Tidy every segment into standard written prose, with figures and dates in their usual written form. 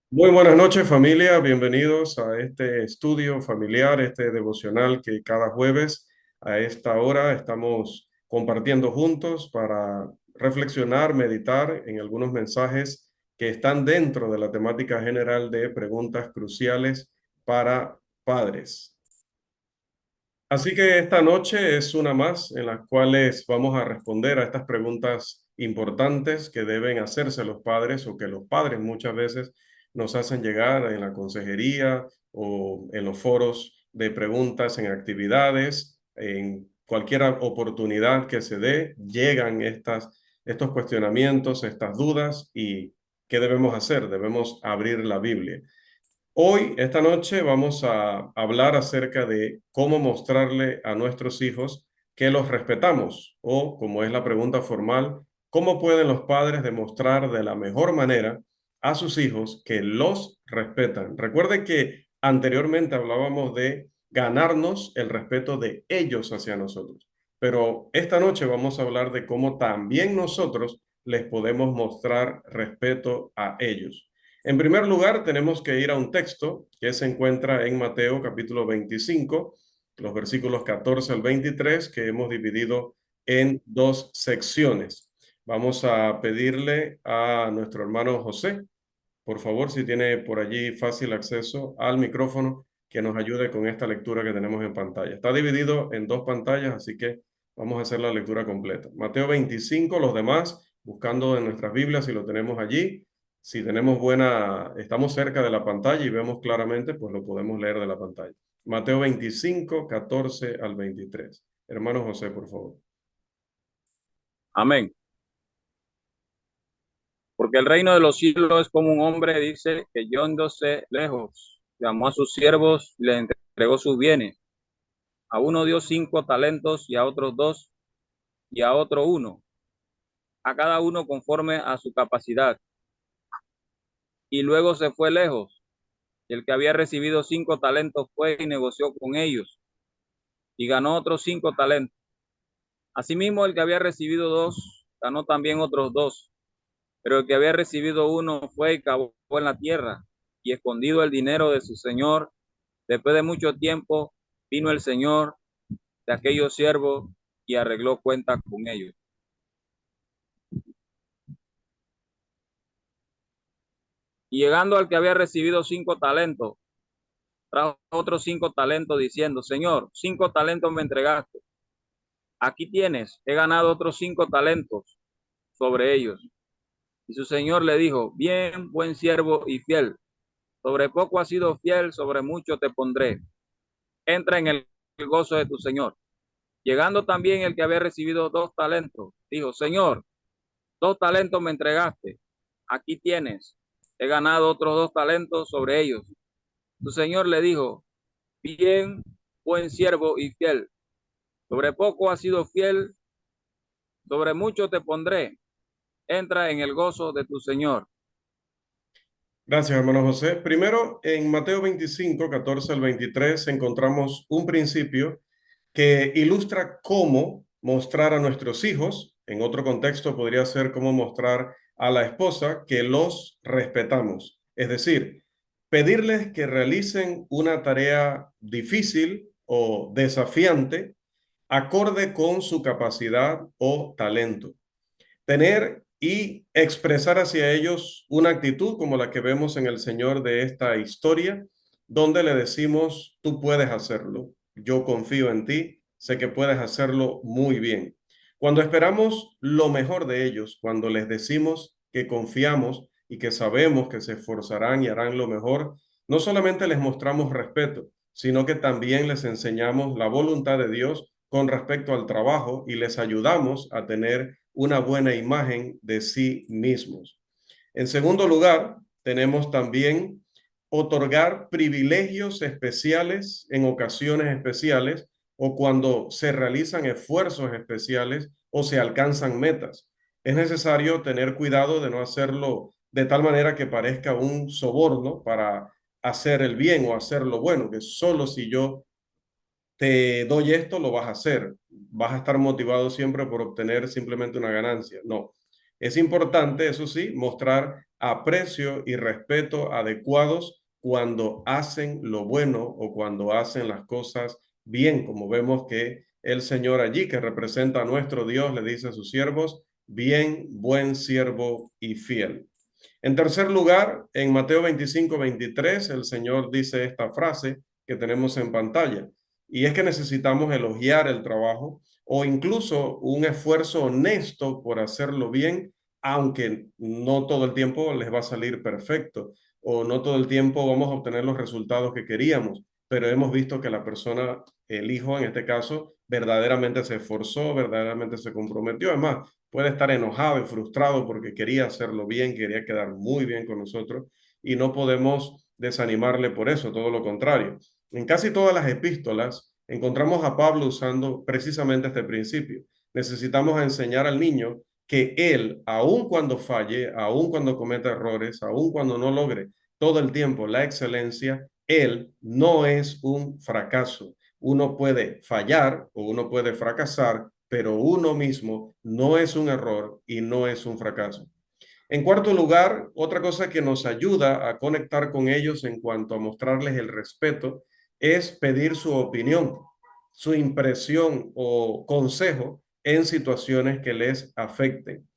Muy buenas noches, familia. Bienvenidos a este estudio familiar, este devocional que cada jueves a esta hora estamos compartiendo juntos para reflexionar, meditar en algunos mensajes que están dentro de la temática general de preguntas cruciales para padres. Así que esta noche es una más en las cuales vamos a responder a estas preguntas importantes que deben hacerse los padres o que los padres muchas veces nos hacen llegar en la consejería o en los foros de preguntas en actividades, en cualquier oportunidad que se dé, llegan estos cuestionamientos, estas dudas y ¿qué debemos hacer? Debemos abrir la Biblia. Hoy, esta noche, vamos a hablar acerca de cómo mostrarle a nuestros hijos que los respetamos o, como es la pregunta formal, cómo pueden los padres demostrar de la mejor manera a sus hijos que los respetan. Recuerden que anteriormente hablábamos de ganarnos el respeto de ellos hacia nosotros, pero esta noche vamos a hablar de cómo también nosotros les podemos mostrar respeto a ellos. En primer lugar, tenemos que ir a un texto que se encuentra en Mateo capítulo 25, los versículos 14 al 23, que hemos dividido en dos secciones. Vamos a pedirle a nuestro hermano José, por favor, si tiene por allí fácil acceso al micrófono, que nos ayude con esta lectura que tenemos en pantalla. Está dividido en dos pantallas, así que vamos a hacer la lectura completa. Mateo 25, los demás, buscando en nuestras Biblias si lo tenemos allí. Si tenemos estamos cerca de la pantalla y vemos claramente, pues lo podemos leer de la pantalla. Mateo 25, 14 al 23. Hermano José, por favor. Amén. Porque el reino de los cielos es como un hombre, dice, que yéndose lejos, llamó a sus siervos y les entregó sus bienes. A uno dio 5 talentos y a otros 2 y a otro 1, a cada uno conforme a su capacidad. Y luego se fue lejos. Y el que había recibido 5 talentos fue y negoció con ellos y ganó otros 5 talentos. Asimismo, el que había recibido 2 ganó también otros 2. Pero el que había recibido 1 fue y cavó en la tierra y escondido el dinero de su señor. Después de mucho tiempo vino el señor de aquellos siervos y arregló cuentas con ellos. Y llegando al que había recibido 5 talentos, trajo otros 5 talentos diciendo, Señor, 5 talentos me entregaste. Aquí tienes, he ganado otros 5 talentos sobre ellos. Y su señor le dijo, bien, buen siervo y fiel. Sobre poco has sido fiel, sobre mucho te pondré. Entra en el gozo de tu señor. Llegando también el que había recibido 2 talentos, dijo, Señor, 2 talentos me entregaste. Aquí tienes. He ganado otros 2 talentos sobre ellos. Su señor le dijo, bien, buen siervo y fiel. Sobre poco has sido fiel, sobre mucho te pondré. Entra en el gozo de tu señor. Gracias, hermano José. Primero, en Mateo 25, 14 al 23, encontramos un principio que ilustra cómo mostrar a nuestros hijos, en otro contexto podría ser cómo mostrar a la esposa que los respetamos. Es decir, pedirles que realicen una tarea difícil o desafiante acorde con su capacidad o talento. Tener y expresar hacia ellos una actitud como la que vemos en el Señor de esta historia, donde le decimos, tú puedes hacerlo, yo confío en ti, sé que puedes hacerlo muy bien. Cuando esperamos lo mejor de ellos, cuando les decimos que confiamos y que sabemos que se esforzarán y harán lo mejor, no solamente les mostramos respeto, sino que también les enseñamos la voluntad de Dios con respecto al trabajo y les ayudamos a tener una buena imagen de sí mismos. En segundo lugar, tenemos también otorgar privilegios especiales en ocasiones especiales o cuando se realizan esfuerzos especiales o se alcanzan metas. Es necesario tener cuidado de no hacerlo de tal manera que parezca un soborno para hacer el bien o hacer lo bueno, que solo si yo te doy esto, lo vas a hacer. Vas a estar motivado siempre por obtener simplemente una ganancia. No. Es importante, eso sí, mostrar aprecio y respeto adecuados cuando hacen lo bueno o cuando hacen las cosas bien, como vemos que el Señor allí, que representa a nuestro Dios, le dice a sus siervos, bien, buen siervo y fiel. En tercer lugar, en Mateo 25-23, el Señor dice esta frase que tenemos en pantalla, y es que necesitamos elogiar el trabajo o incluso un esfuerzo honesto por hacerlo bien, aunque no todo el tiempo les va a salir perfecto o no todo el tiempo vamos a obtener los resultados que queríamos, pero hemos visto que la persona, el hijo en este caso, verdaderamente se esforzó, verdaderamente se comprometió. Además, puede estar enojado y frustrado porque quería hacerlo bien, quería quedar muy bien con nosotros y no podemos desanimarle por eso, todo lo contrario. En casi todas las epístolas encontramos a Pablo usando precisamente este principio. Necesitamos enseñar al niño que él, aun cuando falle, aun cuando cometa errores, aun cuando no logre todo el tiempo la excelencia, él no es un fracaso. Uno puede fallar o uno puede fracasar, pero uno mismo no es un error y no es un fracaso. En cuarto lugar, otra cosa que nos ayuda a conectar con ellos en cuanto a mostrarles el respeto es pedir su opinión, su impresión o consejo en situaciones que les afecten.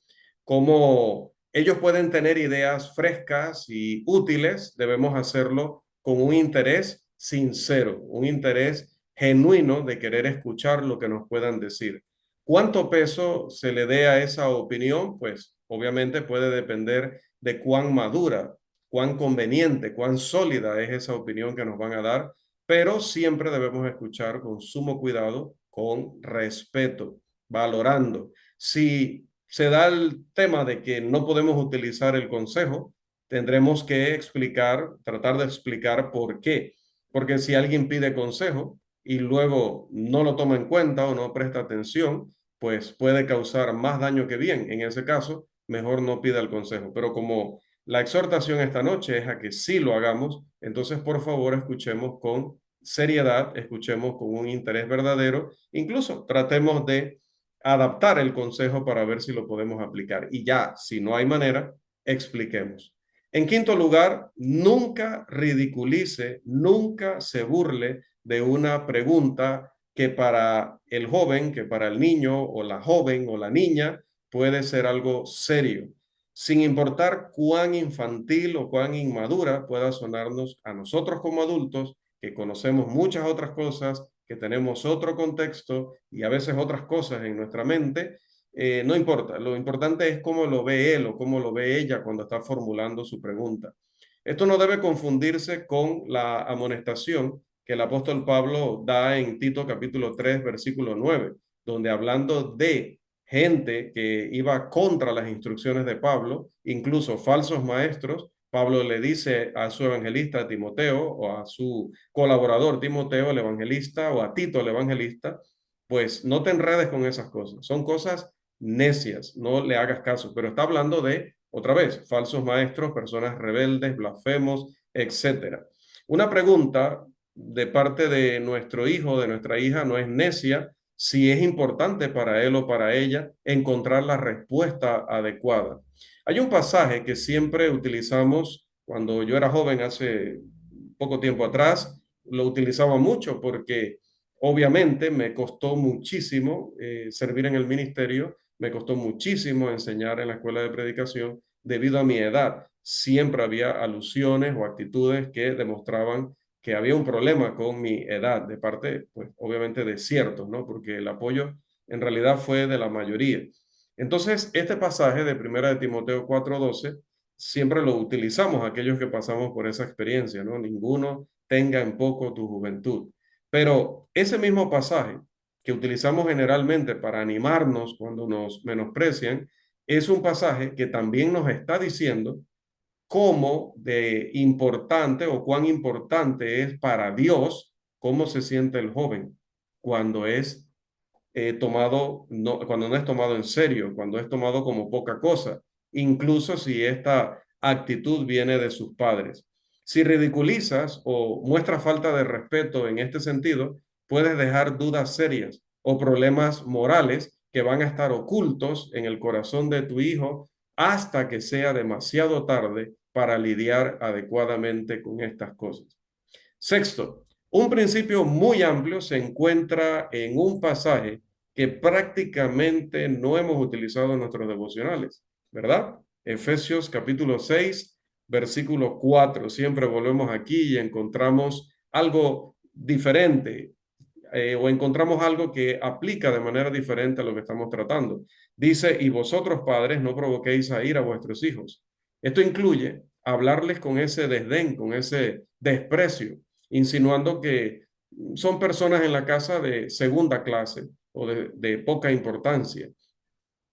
Como ellos pueden tener ideas frescas y útiles, debemos hacerlo con un interés sincero, un interés genuino de querer escuchar lo que nos puedan decir. ¿Cuánto peso se le dé a esa opinión? Pues obviamente puede depender de cuán madura, cuán conveniente, cuán sólida es esa opinión que nos van a dar, pero siempre debemos escuchar con sumo cuidado, con respeto, valorando. Si se da el tema de que no podemos utilizar el consejo, tendremos que explicar, tratar de explicar por qué. Porque si alguien pide consejo y luego no lo toma en cuenta o no presta atención, pues puede causar más daño que bien. En ese caso, mejor no pida el consejo. Pero como la exhortación esta noche es a que sí lo hagamos, entonces por favor escuchemos con seriedad, escuchemos con un interés verdadero, incluso tratemos de adaptar el consejo para ver si lo podemos aplicar. Y ya, si no hay manera, expliquemos. En quinto lugar, nunca ridiculice, nunca se burle de una pregunta que para el joven, que para el niño o la joven o la niña puede ser algo serio, sin importar cuán infantil o cuán inmadura pueda sonarnos a nosotros como adultos, que conocemos muchas otras cosas, que tenemos otro contexto y a veces otras cosas en nuestra mente. No importa, lo importante es cómo lo ve él o cómo lo ve ella cuando está formulando su pregunta. Esto no debe confundirse con la amonestación que el apóstol Pablo da en Tito capítulo 3, versículo 9, donde hablando de gente que iba contra las instrucciones de Pablo, incluso falsos maestros, Pablo le dice a su evangelista Timoteo o a su colaborador Timoteo el evangelista o a Tito el evangelista, pues no te enredes con esas cosas. Son cosas necias, no le hagas caso, pero está hablando de, otra vez, falsos maestros, personas rebeldes, blasfemos, etcétera. Una pregunta de parte de nuestro hijo, de nuestra hija, no es necia si es importante para él o para ella encontrar la respuesta adecuada. Hay un pasaje que siempre utilizamos cuando yo era joven, hace poco tiempo atrás, lo utilizaba mucho porque obviamente me costó muchísimo servir en el ministerio, me costó muchísimo enseñar en la escuela de predicación debido a mi edad. Siempre había alusiones o actitudes que demostraban que había un problema con mi edad, de parte, pues obviamente de ciertos, ¿no? Porque el apoyo en realidad fue de la mayoría. Entonces, este pasaje de Primera de Timoteo 4:12 siempre lo utilizamos aquellos que pasamos por esa experiencia, ¿no? Ninguno tenga en poco tu juventud. Pero ese mismo pasaje que utilizamos generalmente para animarnos cuando nos menosprecian, es un pasaje que también nos está diciendo cómo de importante o cuán importante es para Dios cómo se siente el joven cuando es tomado, no, cuando no es tomado en serio, cuando es tomado como poca cosa, incluso si esta actitud viene de sus padres. Si ridiculizas o muestras falta de respeto en este sentido, puedes dejar dudas serias o problemas morales que van a estar ocultos en el corazón de tu hijo hasta que sea demasiado tarde para lidiar adecuadamente con estas cosas. Sexto, un principio muy amplio se encuentra en un pasaje que prácticamente no hemos utilizado en nuestros devocionales, ¿verdad? Efesios capítulo 6, versículo 4. Siempre volvemos aquí y encontramos algo diferente, o encontramos algo que aplica de manera diferente a lo que estamos tratando. Dice, y vosotros padres no provoquéis a ir a vuestros hijos. Esto incluye hablarles con ese desdén, con ese desprecio, insinuando que son personas en la casa de segunda clase o de poca importancia.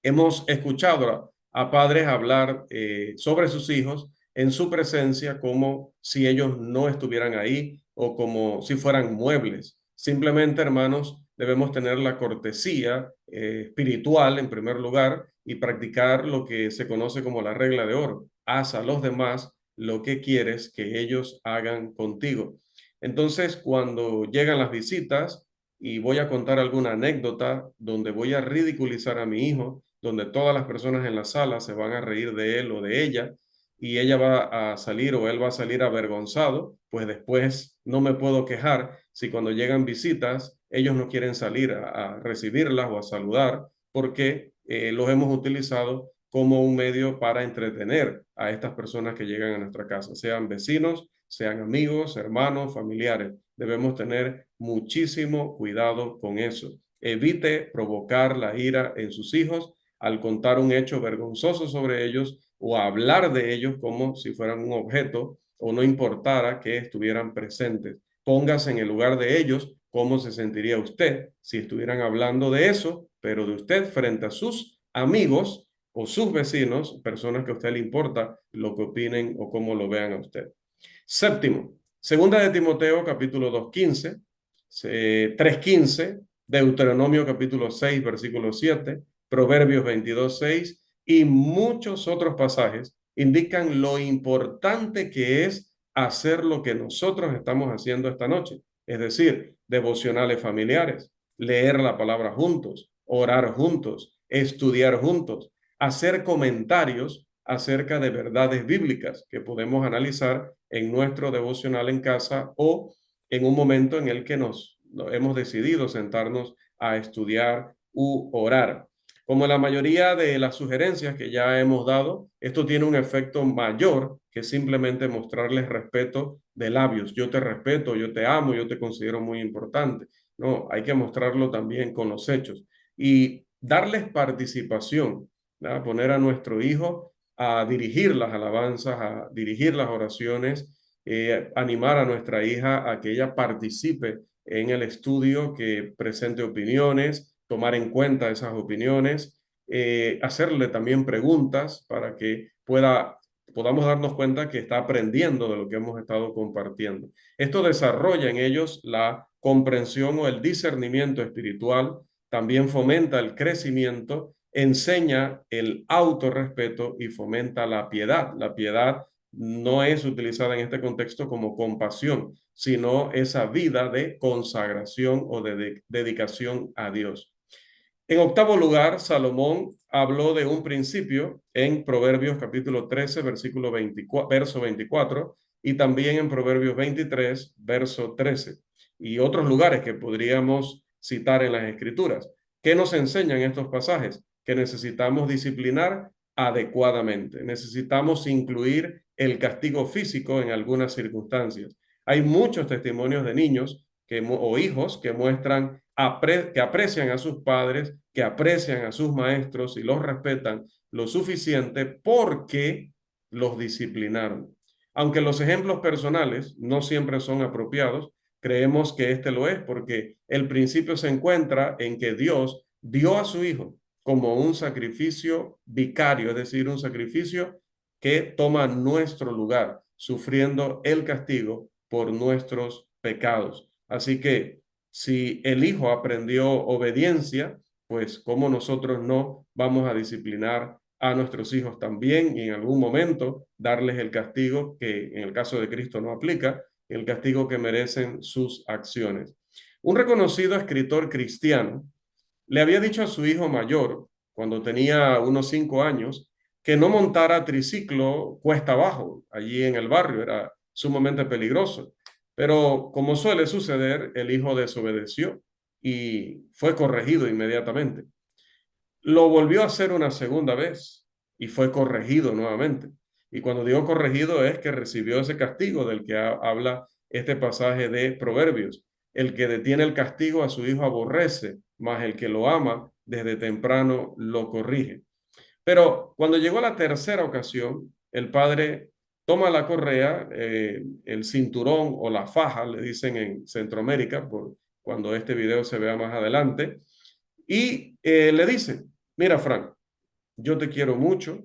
Hemos escuchado a padres hablar sobre sus hijos en su presencia como si ellos no estuvieran ahí o como si fueran muebles. Simplemente, hermanos, debemos tener la cortesía espiritual en primer lugar y practicar lo que se conoce como la regla de oro. Haz a los demás lo que quieres que ellos hagan contigo. Entonces, cuando llegan las visitas y voy a contar alguna anécdota donde voy a ridiculizar a mi hijo, donde todas las personas en la sala se van a reír de él o de ella y ella va a salir o él va a salir avergonzado, pues después no me puedo quejar si cuando llegan visitas ellos no quieren salir a recibirlas o a saludar porque los hemos utilizado como un medio para entretener a estas personas que llegan a nuestra casa, sean vecinos, sean amigos, hermanos, familiares. Debemos tener muchísimo cuidado con eso. Evite provocar la ira en sus hijos al contar un hecho vergonzoso sobre ellos o hablar de ellos como si fueran un objeto o no importara que estuvieran presentes. Póngase en el lugar de ellos, cómo se sentiría usted si estuvieran hablando de eso, pero de usted frente a sus amigos o sus vecinos, personas que a usted le importa lo que opinen o cómo lo vean a usted. Séptimo, segunda de Timoteo capítulo 2:15, 3:15, Deuteronomio capítulo 6 versículo 7, Proverbios 22:6 y muchos otros pasajes indican lo importante que es hacer lo que nosotros estamos haciendo esta noche, es decir, devocionales familiares, leer la palabra juntos, orar juntos, estudiar juntos, hacer comentarios acerca de verdades bíblicas que podemos analizar en nuestro devocional en casa o en un momento en el que nos hemos decidido sentarnos a estudiar u orar. Como la mayoría de las sugerencias que ya hemos dado, esto tiene un efecto mayor que simplemente mostrarles respeto de labios. Yo te respeto, yo te amo, yo te considero muy importante. No, hay que mostrarlo también con los hechos y darles participación, ¿verdad? Poner a nuestro hijo a dirigir las alabanzas, a dirigir las oraciones, animar a nuestra hija a que ella participe en el estudio, que presente opiniones, tomar en cuenta esas opiniones, hacerle también preguntas para que podamos darnos cuenta que está aprendiendo de lo que hemos estado compartiendo. Esto desarrolla en ellos la comprensión o el discernimiento espiritual, también fomenta el crecimiento, enseña el autorrespeto y fomenta la piedad. La piedad no es utilizada en este contexto como compasión, sino esa vida de consagración o de dedicación a Dios. En octavo lugar, Salomón habló de un principio en Proverbios capítulo 13, versículo 24, verso 24, y también en Proverbios 23, verso 13, y otros lugares que podríamos citar en las Escrituras. ¿Qué nos enseñan estos pasajes? Que necesitamos disciplinar adecuadamente. Necesitamos incluir el castigo físico en algunas circunstancias. Hay muchos testimonios de niños o hijos que muestran que aprecian a sus padres, que aprecian a sus maestros y los respetan lo suficiente porque los disciplinaron. Aunque los ejemplos personales no siempre son apropiados, creemos que este lo es porque el principio se encuentra en que Dios dio a su Hijo como un sacrificio vicario, es decir, un sacrificio que toma nuestro lugar, sufriendo el castigo por nuestros pecados. Así que si el Hijo aprendió obediencia, pues como nosotros no vamos a disciplinar a nuestros hijos también y en algún momento darles el castigo que en el caso de Cristo no aplica, el castigo que merecen sus acciones. Un reconocido escritor cristiano le había dicho a su hijo mayor, cuando tenía unos 5 años, que no montara triciclo cuesta abajo, allí en el barrio, era sumamente peligroso. Pero como suele suceder, el hijo desobedeció y fue corregido inmediatamente. Lo volvió a hacer una segunda vez y fue corregido nuevamente. Y cuando digo corregido es que recibió ese castigo del que habla este pasaje de Proverbios. El que detiene el castigo a su hijo aborrece, mas el que lo ama desde temprano lo corrige. Pero cuando llegó la tercera ocasión, el padre toma la correa, el cinturón o la faja, le dicen en Centroamérica, por cuando este video se vea más adelante, y le dice, mira, Frank, yo te quiero mucho,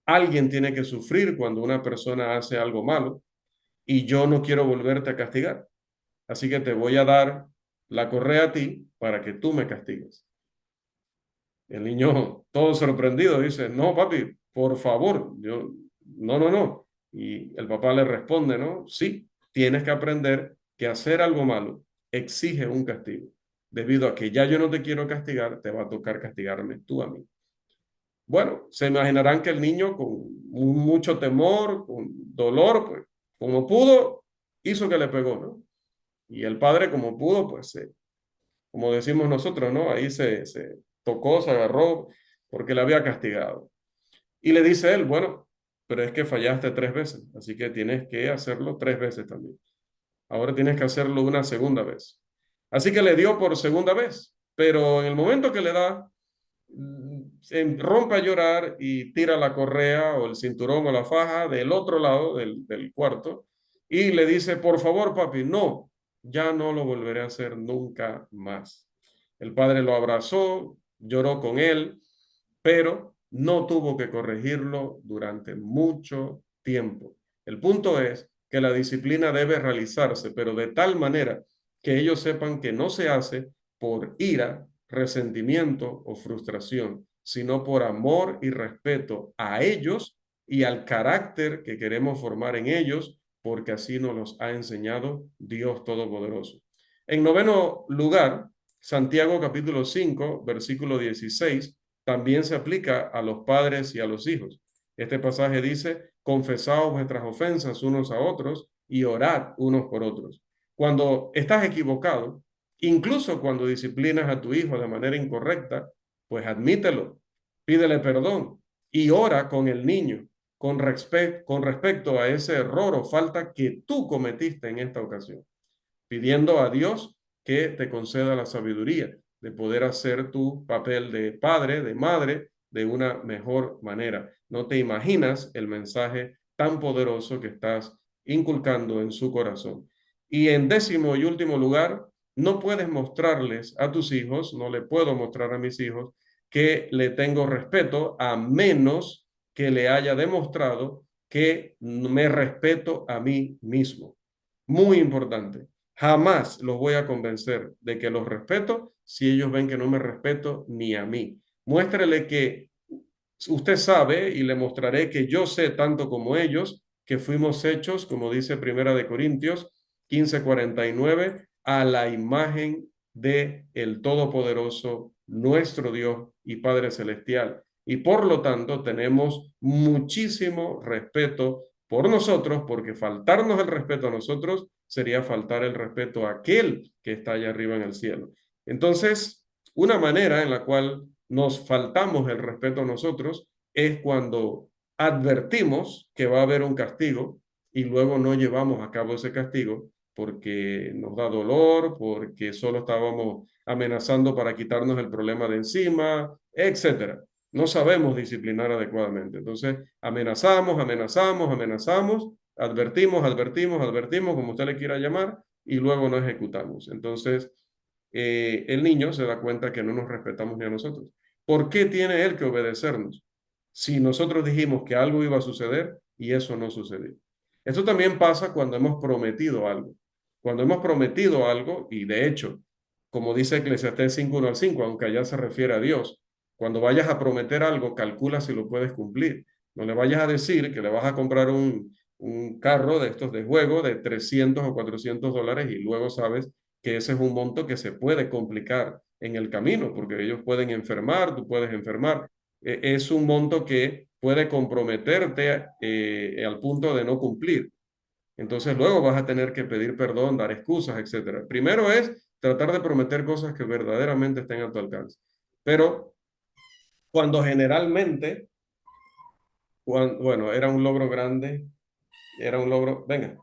alguien tiene que sufrir cuando una persona hace algo malo y yo no quiero volverte a castigar, así que te voy a dar la correa a ti para que tú me castigues. El niño, todo sorprendido, dice, no, papi, por favor, yo, no, no, no. Y el papá le responde, no, sí, tienes que aprender que hacer algo malo exige un castigo. Debido a que ya yo no te quiero castigar, te va a tocar castigarme tú a mí. Bueno, se imaginarán que el niño con mucho temor, con dolor, pues como pudo, hizo que le pegó, ¿no? Y el padre como pudo, pues como decimos nosotros, ¿no? Ahí se tocó, se agarró porque le había castigado. Y le dice él, bueno, pero es que fallaste 3 veces, así que tienes que hacerlo 3 veces también. Ahora tienes que hacerlo una segunda vez. Así que le dio por segunda vez, pero en el momento que le da, se rompe a llorar y tira la correa o el cinturón o la faja del otro lado del cuarto y le dice, por favor, papi, no, ya no lo volveré a hacer nunca más. El padre lo abrazó, lloró con él, pero no tuvo que corregirlo durante mucho tiempo. El punto es que la disciplina debe realizarse, pero de tal manera que ellos sepan que no se hace por ira, resentimiento o frustración, sino por amor y respeto a ellos y al carácter que queremos formar en ellos, porque así nos los ha enseñado Dios Todopoderoso. En noveno lugar, Santiago capítulo 5, versículo 16, también se aplica a los padres y a los hijos. Este pasaje dice, confesaos vuestras ofensas unos a otros y orad unos por otros. Cuando estás equivocado, incluso cuando disciplinas a tu hijo de manera incorrecta, pues admítelo, pídele perdón y ora con el niño con respecto a ese error o falta que tú cometiste en esta ocasión, pidiendo a Dios que te conceda la sabiduría de poder hacer tu papel de padre, de madre, de una mejor manera. No te imaginas el mensaje tan poderoso que estás inculcando en su corazón. Y en décimo y último lugar, no puedes mostrarles a tus hijos, no le puedo mostrar a mis hijos que le tengo respeto a menos que le haya demostrado que me respeto a mí mismo. Muy importante. Jamás los voy a convencer de que los respeto si ellos ven que no me respeto ni a mí. Muéstrele que usted sabe y le mostraré que yo sé tanto como ellos, que fuimos hechos, como dice Primera de Corintios 15:49, a la imagen de el Todopoderoso, nuestro Dios y Padre Celestial. Y por lo tanto tenemos muchísimo respeto por nosotros, porque faltarnos el respeto a nosotros sería faltar el respeto a aquel que está allá arriba en el cielo. Entonces, una manera en la cual nos faltamos el respeto a nosotros es cuando advertimos que va a haber un castigo y luego no llevamos a cabo ese castigo porque nos da dolor, porque solo estábamos amenazando para quitarnos el problema de encima, etcétera. No sabemos disciplinar adecuadamente. Entonces, amenazamos, amenazamos, amenazamos, advertimos, advertimos, advertimos, como usted le quiera llamar, y luego no ejecutamos. Entonces, el niño se da cuenta que no nos respetamos ni a nosotros. ¿Por qué tiene él que obedecernos? Si nosotros dijimos que algo iba a suceder y eso no sucedió. Esto también pasa cuando hemos prometido algo. Cuando hemos prometido algo, y de hecho, como dice Eclesiastés 5:1 al 5, aunque allá se refiere a Dios, cuando vayas a prometer algo, calcula si lo puedes cumplir. No le vayas a decir que le vas a comprar un carro de estos de juego de 300 o $400 y luego sabes que ese es un monto que se puede complicar en el camino, porque ellos pueden enfermar, tú puedes enfermar. Es un monto que puede comprometerte al punto de no cumplir. Entonces luego vas a tener que pedir perdón, dar excusas, etcétera. Primero es tratar de prometer cosas que verdaderamente estén a tu alcance. Pero cuando generalmente, bueno, era un logro grande, era un logro, venga,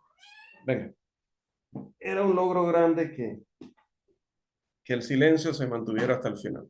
era un logro grande que el silencio se mantuviera hasta el final.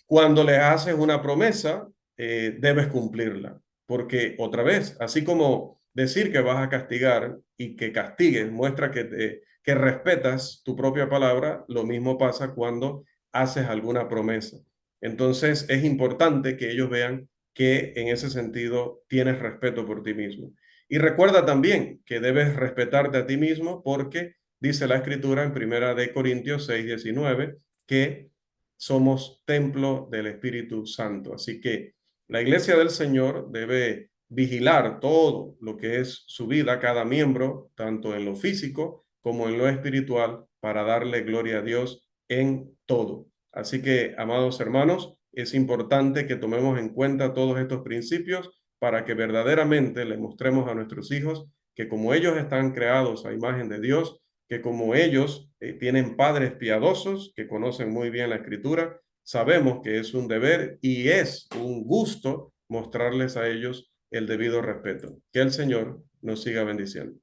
Cuando le haces una promesa, debes cumplirla, porque otra vez, así como decir que vas a castigar y que castigues muestra que respetas tu propia palabra, lo mismo pasa cuando haces alguna promesa. Entonces es importante que ellos vean que en ese sentido tienes respeto por ti mismo. Y recuerda también que debes respetarte a ti mismo porque dice la escritura en Primera de Corintios 6:19 que somos templo del Espíritu Santo. Así que la iglesia del Señor debe vigilar todo lo que es su vida, cada miembro, tanto en lo físico como en lo espiritual, para darle gloria a Dios en todo. Así que, amados hermanos, es importante que tomemos en cuenta todos estos principios para que verdaderamente le mostremos a nuestros hijos que como ellos están creados a imagen de Dios, que como ellos tienen padres piadosos que conocen muy bien la escritura, sabemos que es un deber y es un gusto mostrarles a ellos el debido respeto. Que el Señor nos siga bendiciendo.